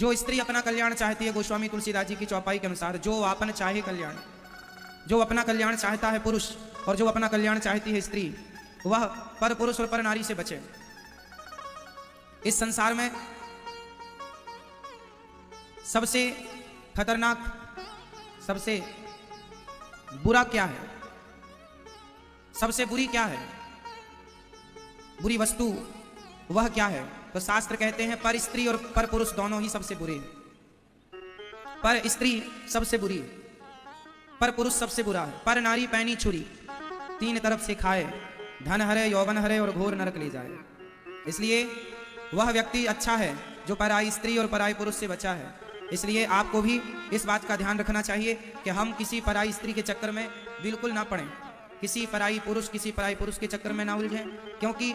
जो स्त्री अपना कल्याण चाहती है, गोस्वामी तुलसीदास जी की चौपाई के अनुसार, जो आपन चाहे कल्याण, जो अपना कल्याण चाहता है पुरुष और जो अपना कल्याण चाहती है स्त्री, वह पर पुरुष और पर नारी से बचे। इस संसार में सबसे खतरनाक, सबसे बुरा क्या है, सबसे बुरी क्या है, बुरी वस्तु वह क्या है? तो शास्त्र कहते हैं पर स्त्री और पर पुरुष दोनों ही सबसे बुरे हैं। पर स्त्री सबसे बुरी है, पर पुरुष सबसे बुरा है। पर नारी पैनी छुरी, तीन तरफ से खाए, धन हरे यौवन हरे और घोर नरक ले जाए। इसलिए वह व्यक्ति अच्छा है जो पराई स्त्री और पराई पुरुष से बचा है। इसलिए आपको भी इस बात का ध्यान रखना चाहिए कि हम किसी पराई स्त्री के चक्कर में बिल्कुल ना पड़ें, किसी पराई पुरुष के चक्कर में ना उलझें, क्योंकि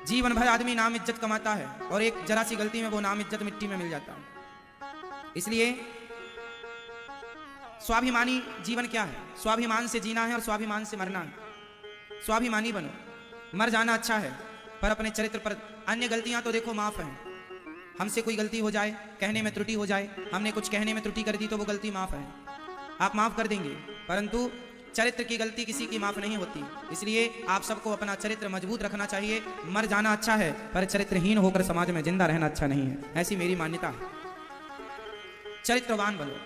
जीवन भर आदमी नाम इज्जत कमाता है और एक जरा सी गलती में वो नाम इज्जत मिट्टी में मिल जाता है। इसलिए स्वाभिमानी जीवन क्या है? स्वाभिमान से जीना है और स्वाभिमान से मरना है। स्वाभिमानी बनो, मर जाना अच्छा है, पर अपने चरित्र पर, अन्य गलतियां तो देखो माफ है। हमसे कोई गलती हो जाए, कहने में त्रुटि हो जाए, हमने कुछ कहने में त्रुटि कर दी तो वो गलती माफ है, आप माफ कर देंगे, परंतु चरित्र की गलती किसी की माफ नहीं होती। इसलिए आप सबको अपना चरित्र मजबूत रखना चाहिए। मर जाना अच्छा है, पर चरित्रहीन होकर समाज में जिंदा रहना अच्छा नहीं है, ऐसी मेरी मान्यता है। चरित्रवान बनो,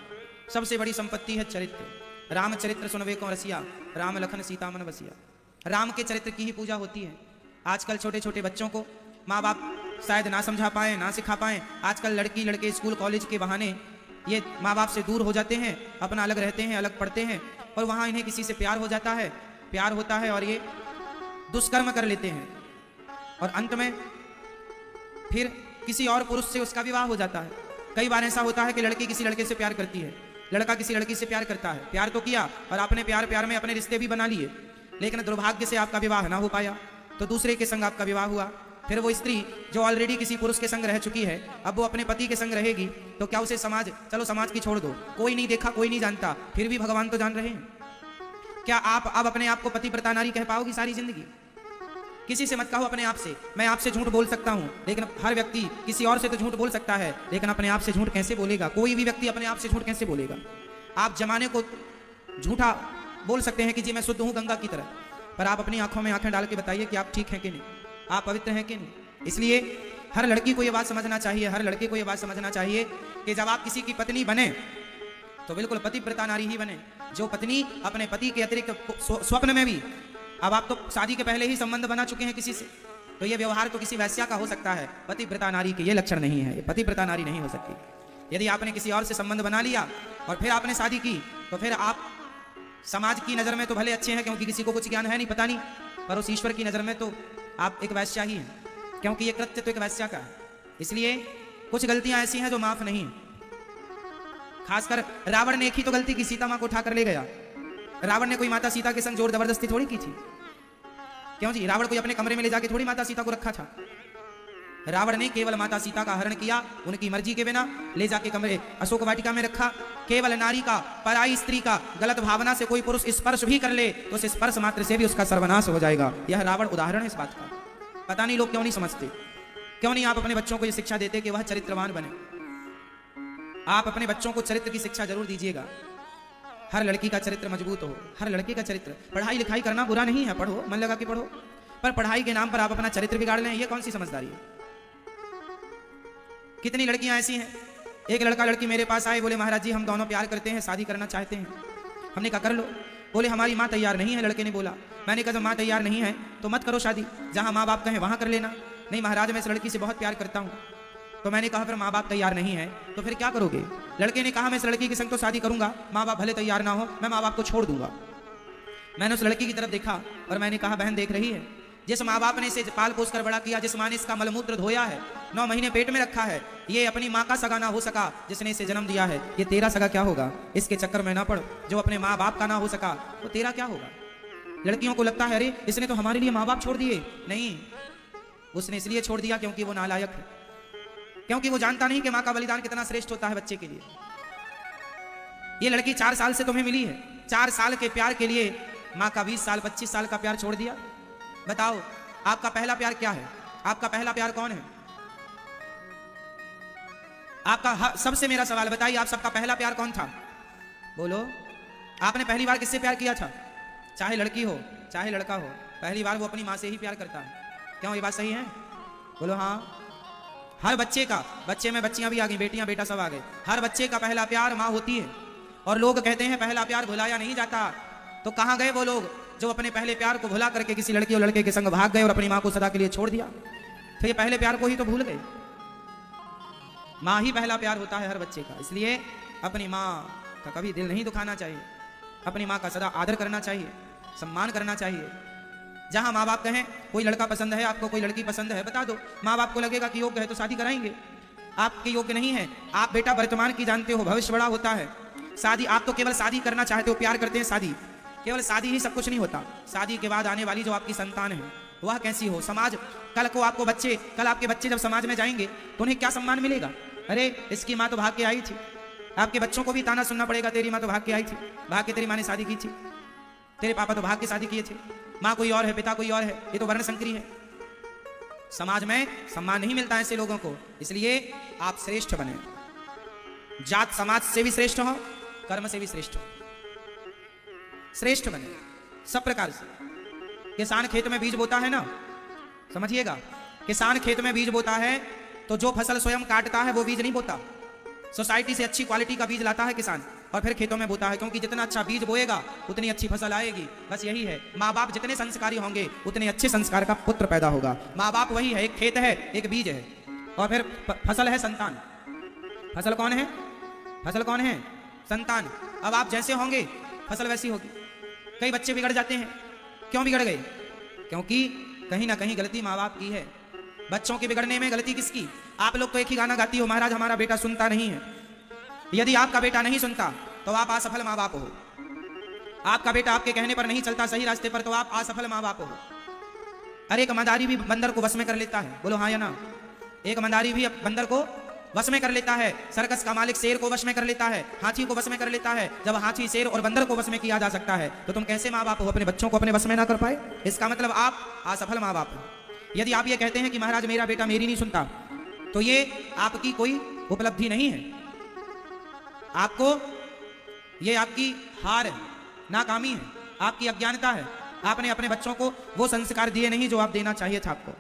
सबसे बड़ी संपत्ति है चरित्र। राम चरित्र सुनवे को रसिया, राम लखन सीता मन बसिया। राम के चरित्र की ही पूजा होती है। आजकल छोटे छोटे बच्चों को माँ बाप शायद ना समझा पाए, ना सिखा पाए। आजकल लड़की लड़के स्कूल कॉलेज के बहाने ये माँ बाप से दूर हो जाते हैं, अपना अलग रहते हैं, अलग पढ़ते हैं, और वहाँ इन्हें किसी से प्यार हो जाता है, प्यार होता है और ये दुष्कर्म कर लेते हैं, और अंत में फिर किसी और पुरुष से उसका विवाह हो जाता है। कई बार ऐसा होता है कि लड़की किसी लड़के से प्यार करती है, लड़का किसी लड़की से प्यार करता है, प्यार तो किया और आपने प्यार में अपने रिश्ते भी बना लिए, लेकिन दुर्भाग्य से आपका विवाह ना हो पाया, तो दूसरे के संग आपका विवाह हुआ। फिर वो स्त्री जो ऑलरेडी किसी पुरुष के संग रह चुकी है, अब वो अपने पति के संग रहेगी, तो क्या उसे समाज, चलो समाज की छोड़ दो, कोई नहीं देखा, कोई नहीं जानता, फिर भी भगवान तो जान रहे हैं। क्या आप अब अपने आप को पतिव्रता नारी कह पाओगी सारी जिंदगी? किसी से मत कहो अपने आप से, मैं आपसे झूठ बोल सकता हूं, लेकिन हर व्यक्ति किसी और से तो झूठ बोल सकता है, लेकिन अपने आप से झूठ कैसे बोलेगा? कोई भी व्यक्ति अपने आप से झूठ कैसे बोलेगा? आप जमाने को झूठा बोल सकते हैं कि जी मैं शुद्ध हूं गंगा की तरह, पर आप अपनी आंखों में आंखें डाल के बताइए कि आप ठीक हैं कि नहीं, आप पवित्र हैं कि नहीं। इसलिए हर लड़की को यह बात समझना चाहिए, हर लड़के को यह बात समझना चाहिए कि जब आप किसी की पत्नी बने तो बिल्कुल पतिव्रता नारी ही बने, जो पत्नी अपने पति के अतिरिक्त स्वप्न में भी, अब आप तो शादी के पहले ही संबंध बना चुके हैं किसी से, तो ये व्यवहार तो किसी वैश्या का हो सकता है, पतिव्रता नारी के ये लक्षण नहीं है, ये पतिव्रता नारी नहीं हो सकती। यदि आपने किसी और से संबंध बना लिया और फिर आपने शादी की, तो फिर आप समाज की नज़र में तो भले अच्छे हैं, क्योंकि किसी को कुछ ज्ञान है नहीं, पता नहीं, पर उस ईश्वर की नज़र में तो आप एक वैश्या ही हैं, क्योंकि ये कृत्य तो एक वैश्या का है। इसलिए कुछ गलतियां ऐसी हैं जो माफ नहीं है। खासकर रावण ने एक ही तो गलती की, सीता मां को उठाकर ले गया। रावण ने कोई माता सीता के संग जोर जबरदस्ती थोड़ी की थी, क्यों जी? रावण कोई अपने कमरे में ले जाके थोड़ी माता सीता को रखा था। रावण ने केवल माता सीता का हरण किया, उनकी मर्जी के बिना ले जाके कमरे अशोक वाटिका में रखा। केवल नारी का, पराई स्त्री का गलत भावना से कोई पुरुष स्पर्श भी कर ले तो उस स्पर्श मात्र से भी उसका सर्वनाश हो जाएगा। यह रावण उदाहरण है इस बात का। पता नहीं लोग क्यों नहीं समझते, क्यों नहीं आप अपने बच्चों को यह शिक्षा देते कि वह चरित्रवान बने। आप अपने बच्चों को चरित्र की शिक्षा जरूर दीजिएगा। हर लड़की का चरित्र मजबूत हो, हर लड़के का चरित्र। पढ़ाई लिखाई करना बुरा नहीं है, पढ़ो, मन लगा के पढ़ो, पर पढ़ाई के नाम पर आप अपना चरित्र बिगाड़ लें, यह कौन सी समझदारी है? कितनी लड़कियां ऐसी हैं, एक लड़का लड़की मेरे पास आए, बोले महाराज जी हम दोनों प्यार करते हैं, शादी करना चाहते हैं। हमने कहा कर लो। बोले हमारी माँ तैयार नहीं है, लड़के ने बोला। मैंने कहा जब माँ तैयार नहीं है तो मत करो शादी, जहाँ माँ बाप कहें वहाँ कर लेना। नहीं महाराज मैं इस लड़की से बहुत प्यार करता हूँ। तो मैंने कहा फिर माँ बाप तैयार नहीं है तो फिर क्या करोगे? लड़के ने कहा मैं इस लड़की के संग तो शादी करूंगा, माँ बाप भले तैयार ना हो, मैं माँ बाप को छोड़ दूंगा। मैंने उस लड़की की तरफ देखा और मैंने कहा बहन देख रही है, जिस माँ बाप ने इसे पाल पोस कर बड़ा किया, जिस माँ ने इसका मलमूत्र धोया है, 9 महीने पेट में रखा है, ये अपनी माँ का सगा ना हो सका जिसने इसे जन्म दिया है, ये तेरा सगा क्या होगा? इसके चक्कर में ना पड़। जो अपने माँ बाप का ना हो सका वो तेरा क्या होगा? लड़कियों को लगता है अरे इसने तो हमारे लिए माँ बाप छोड़ दिए। नहीं, उसने इसलिए छोड़ दिया क्योंकि वो नालायक है, क्योंकि वो जानता नहीं कि माँ का बलिदान कितना श्रेष्ठ होता है बच्चे के लिए। ये लड़की 4 साल से तुम्हें मिली है, 4 साल के प्यार के लिए माँ का 20 साल 25 साल का प्यार छोड़ दिया। बताओ आपका पहला प्यार क्या है? आपका पहला प्यार कौन है? आपका सबसे मेरा सवाल बताइए, आप सबका पहला प्यार कौन था? बोलो, आपने पहली बार किससे प्यार किया था? चाहे लड़की हो चाहे लड़का हो, पहली बार वो अपनी माँ से ही प्यार करता है। क्यों, ये बात सही है? बोलो हाँ। हर बच्चे का, बच्चे में बच्चियां भी आ गई, बेटियां बेटा सब आ गए, हर बच्चे का पहला प्यार माँ होती है। और लोग कहते हैं पहला प्यार भुलाया नहीं जाता, तो कहाँ गए वो लोग जो अपने पहले प्यार को भुला करके किसी लड़की और लड़के के संग भाग गए और अपनी माँ को सदा के लिए छोड़ दिया? तो ये पहले प्यार को ही तो भूल गए। माँ ही पहला प्यार होता है हर बच्चे का, इसलिए अपनी माँ का कभी दिल नहीं दुखाना चाहिए, अपनी माँ का सदा आदर करना चाहिए, सम्मान करना चाहिए। जहां माँ बाप कहें कोई लड़का पसंद है आपको, कोई लड़की पसंद है, बता दो, माँ बाप को लगेगा कि योग्य है तो शादी कराएंगे। आपके योग्य नहीं है, आप बेटा वर्तमान की जानते हो, भविष्य बड़ा होता है। शादी, आप तो केवल शादी करना चाहते हो, प्यार करते हैं शादी, केवल शादी ही सब कुछ नहीं होता। शादी के बाद आने वाली जो आपकी संतान है वह कैसी हो, समाज कल को आपको बच्चे, कल आपके बच्चे जब समाज में जाएंगे तो उन्हें क्या सम्मान मिलेगा? अरे इसकी माँ तो भाग के आई थी। आपके बच्चों को भी ताना सुनना पड़ेगा, तेरी माँ तो भाग के आई थी, भाग के तेरी माँ ने शादी की थी, तेरे पापा तो भाग के शादी किए थे, माँ कोई और है, पिता कोई और है, ये तो वर्ण संकरी है। समाज में सम्मान नहीं मिलता ऐसे लोगों को, इसलिए आप श्रेष्ठ बने। जात समाज से भी श्रेष्ठ हो, कर्म से भी श्रेष्ठ हो, श्रेष्ठ बने सब प्रकार से। किसान खेत में बीज बोता है ना, समझिएगा, किसान खेत में बीज बोता है तो जो फसल स्वयं काटता है वो बीज नहीं बोता, सोसाइटी से अच्छी क्वालिटी का बीज लाता है किसान और फिर खेतों में बोता है, क्योंकि जितना अच्छा बीज बोएगा उतनी अच्छी फसल आएगी। बस यही है, माँ बाप जितने संस्कारी होंगे उतने अच्छे संस्कार का पुत्र पैदा होगा। माँ बाप वही है, एक खेत है, एक बीज है, और फिर फसल है संतान। फसल कौन है? फसल कौन है? संतान। अब आप जैसे होंगे फसल वैसी होगी। कई बच्चे बिगड़ जाते हैं, क्यों बिगड़ गए? क्योंकि कहीं ना कहीं गलती माँ बाप की है। बच्चों के बिगड़ने में गलती किसकी? आप लोग तो एक ही गाना गाती हो, महाराज हमारा बेटा सुनता नहीं है। यदि आपका बेटा नहीं सुनता तो आप असफल माँ बाप हो। आपका बेटा आपके कहने पर नहीं चलता सही रास्ते पर तो आप असफल माँ बाप हो। अरे एक मदारी भी बंदर को वश में कर लेता है, बोलो हाँ या ना? एक मदारी भी बंदर को वश में कर लेता है। सर्कस का मालिक शेर को वश में कर लेता है, हाथी को वश में कर लेता है। जब हाथी, शेर और बंदर को वश में किया जा सकता है तो तुम कैसे माँ बाप हो, अपने बच्चों को अपने वश में ना कर पाए? इसका मतलब आप असफल माँ बाप हो। यदि आप ये कहते हैं कि महाराज मेरा बेटा मेरी नहीं सुनता, तो ये आपकी कोई उपलब्धि नहीं है, आपको ये आपकी हार है, नाकामी है, आपकी अज्ञानता है। आपने अपने बच्चों को वो संस्कार दिए नहीं जो आप देना चाहिए था आपको।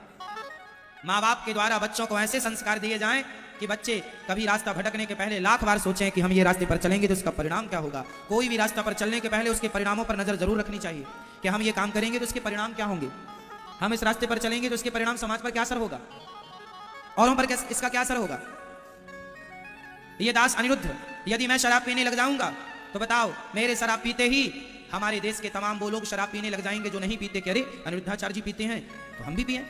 माँ बाप के द्वारा बच्चों को ऐसे संस्कार दिए जाएं कि बच्चे कभी रास्ता भटकने के पहले लाख बार सोचें कि हम ये रास्ते पर चलेंगे तो इसका परिणाम क्या होगा। कोई भी रास्ता पर चलने के पहले उसके परिणामों पर नजर जरूर रखनी चाहिए कि हम ये काम करेंगे तो इसके परिणाम क्या होंगे, हम इस रास्ते पर चलेंगे तो इसके परिणाम समाज पर क्या असर होगा, औरों पर इसका क्या असर होगा। ये दास अनिरुद्ध, यदि मैं शराब पीने लग जाऊंगा तो बताओ मेरे शराब पीते ही हमारे देश के तमाम वो लोग शराब पीने लग जाएंगे जो नहीं पीते कि अरे अनिरुद्धाचार्य जी पीते हैं तो हम भी पिए।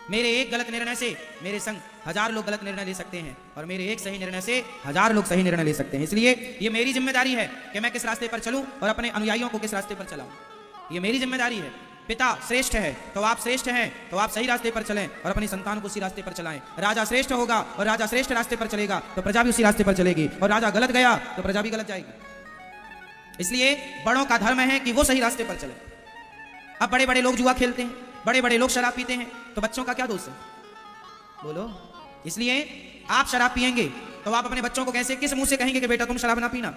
मेरे एक गलत निर्णय से मेरे संग 1000 लोग गलत निर्णय ले सकते हैं और मेरे एक सही निर्णय से 1000 लोग सही निर्णय ले सकते हैं। इसलिए ये मेरी जिम्मेदारी है कि मैं किस रास्ते पर चलूं और अपने अनुयायियों को किस रास्ते पर चलाऊं, ये मेरी जिम्मेदारी है। पिता श्रेष्ठ है तो आप श्रेष्ठ हैं, तो आप सही रास्ते पर चलें और अपनी संतान को उसी रास्ते पर चलाएं। राजा श्रेष्ठ होगा और राजा श्रेष्ठ रास्ते पर चलेगा तो प्रजा भी उसी रास्ते पर चलेगी, और राजा गलत गया तो प्रजा भी गलत जाएगी। इसलिए बड़ों का धर्म है कि वो सही रास्ते पर चले। अब बड़े बड़े लोग जुआ खेलते हैं, बड़े बड़े लोग शराब पीते हैं, तो बच्चों का क्या दोष है, बोलो? इसलिए आप शराब पिएंगे तो आप अपने बच्चों को कैसे, किस मुंह से कहेंगे कि बेटा तुम शराब ना पीना?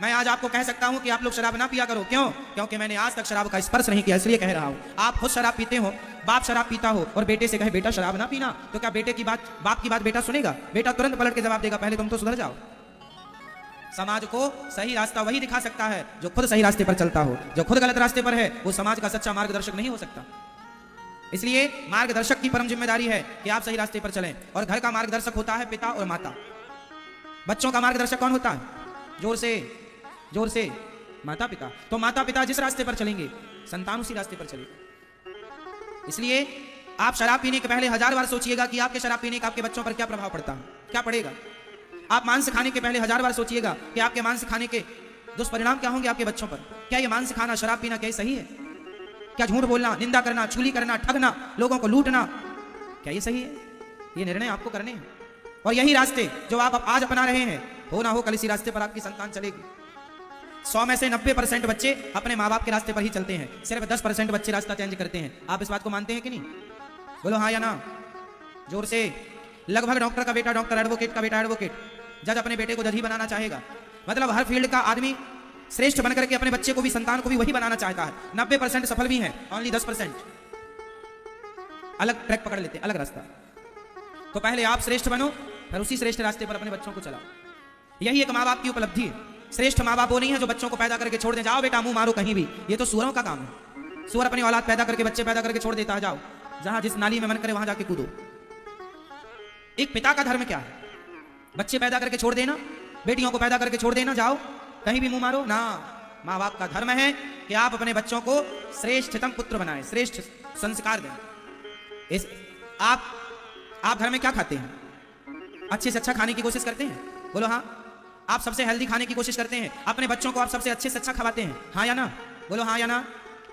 मैं आज आपको कह सकता हूं कि आप लोग शराब ना पिया करो। क्यों? क्योंकि मैंने आज तक शराब का स्पर्श नहीं किया, इसलिए कह रहा हूं। आप खुद शराब पीते हो, बाप शराब पीता हो और बेटे से कहे बेटा शराब ना पीना, तो क्या बेटे की बात, बाप की बात बेटा सुनेगा? बेटा तुरंत पलट के जवाब देगा पहले तुम तो सुधर जाओ। समाज को सही रास्ता वही दिखा सकता है जो खुद सही रास्ते पर चलता हो। जो खुद गलत रास्ते पर है वो समाज का सच्चा मार्गदर्शक नहीं हो सकता। इसलिए मार्गदर्शक की परम जिम्मेदारी है कि आप सही रास्ते पर चलें। और घर का मार्गदर्शक होता है पिता और माता। बच्चों का मार्गदर्शक कौन होता है? जोर से, जोर से, माता पिता। तो माता पिता जिस रास्ते पर चलेंगे संतान उसी रास्ते पर चलेगा। इसलिए आप शराब पीने के पहले 1000 बार सोचिएगा कि आपके शराब पीने का आपके बच्चों पर क्या प्रभाव पड़ता है, क्या पड़ेगा। आप मांस खाने के पहले 1000 बार सोचिएगा कि आपके मांस खाने के दुष्परिणाम क्या होंगे आपके बच्चों पर। क्या ये मांस खाना, शराब पीना क्या सही है? क्या झूठ बोलना, निंदा करना, चुगली करना, ठगना, लोगों को लूटना, क्या ये सही है? ये निर्णय आपको करने हैं। और यही रास्ते जो आप आज अपना रहे हैं, हो ना हो कल इसी रास्ते पर आपकी संतान चलेगी। 100 में से 90% बच्चे अपने माँ बाप के रास्ते पर ही चलते हैं, सिर्फ 10% बच्चे रास्ता चेंज करते हैं। आप इस बात को मानते हैं कि नहीं? बोलो हाँ या ना, जोर से। लगभग डॉक्टर का बेटा डॉक्टर, एडवोकेट का बेटा एडवोकेट, जज अपने बेटे को जज ही बनाना चाहेगा। मतलब हर फील्ड का आदमी श्रेष्ठ बनकर के अपने बच्चे को भी, संतान को भी वही बनाना चाहता है। 90% सफल भी हैं, ओनली 10% अलग ट्रैक पकड़ लेते हैं, अलग रास्ता। तो पहले आप श्रेष्ठ बनो, फिर उसी श्रेष्ठ रास्ते पर अपने बच्चों को चलाओ। यही एक माँ बाप की उपलब्धि है। श्रेष्ठ माँ बाप वो नहीं है जो बच्चों को पैदा करके छोड़ दे, जाओ बेटा मुंह मारो कहीं भी, ये तो सूअरों का काम है। सूअर अपनी औलाद पैदा करके, बच्चे पैदा करके छोड़ देता है, जाओ जहां जिस नाली में मन करे वहां जाके कूदो। एक पिता का धर्म क्या है? बच्चे पैदा करके छोड़ देना, बेटियों को पैदा करके छोड़ देना, जाओ कहीं भी मुंह मारो ना। माँ बाप का धर्म है कि आप अपने बच्चों को श्रेष्ठतम पुत्र बनाएं, श्रेष्ठ संस्कार दें। आप घर में क्या खाते हैं? अच्छे से अच्छा खाने की कोशिश करते हैं? बोलो हाँ। आप सबसे हेल्दी खाने की कोशिश करते हैं? अपने बच्चों को आप सबसे अच्छे से अच्छा खवाते हैं? हाँ या ना? बोलो हाँ या ना।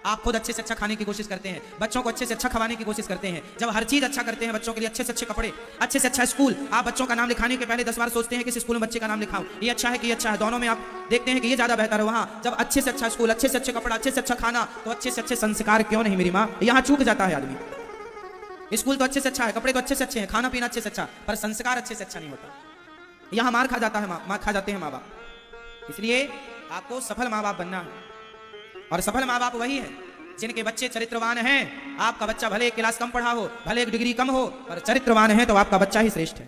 आप खुद अच्छे से अच्छा खाने की कोशिश करते हैं, बच्चों को अच्छे से अच्छा खवाने की कोशिश करते हैं। जब हर चीज अच्छा करते हैं बच्चों के लिए, अच्छे से अच्छे कपड़े, अच्छे से अच्छा स्कूल, आप बच्चों का नाम लिखाने के पहले 10 बार सोचते हैं कि इस स्कूल में बच्चे का नाम लिखाऊं, ये अच्छा है कि ये अच्छा है। दोनों में आप देखते हैं कि ये ज्यादा बेहतर है। वहाँ जब अच्छे से अच्छा स्कूल, अच्छे से अच्छे कपड़ा, अच्छे से अच्छा खाना, तो अच्छे से अच्छे संस्कार क्यों नहीं मेरी माँ? यहाँ चूक जाता है आदमी। स्कूल तो अच्छे से अच्छा है, कपड़े तो अच्छे से अच्छे हैं, खाना पीना अच्छे से अच्छा, पर संस्कार अच्छे से अच्छा नहीं होता। यहाँ मार खा जाता है, मार खा जाते हैं माँ बाप। इसलिए आपको सफल माँ बाप बनना है, और सफल माँ बाप वही है जिनके बच्चे चरित्रवान हैं। आपका बच्चा भले एक क्लास कम पढ़ा हो, भले एक डिग्री कम हो, पर चरित्रवान है तो आपका बच्चा ही श्रेष्ठ है।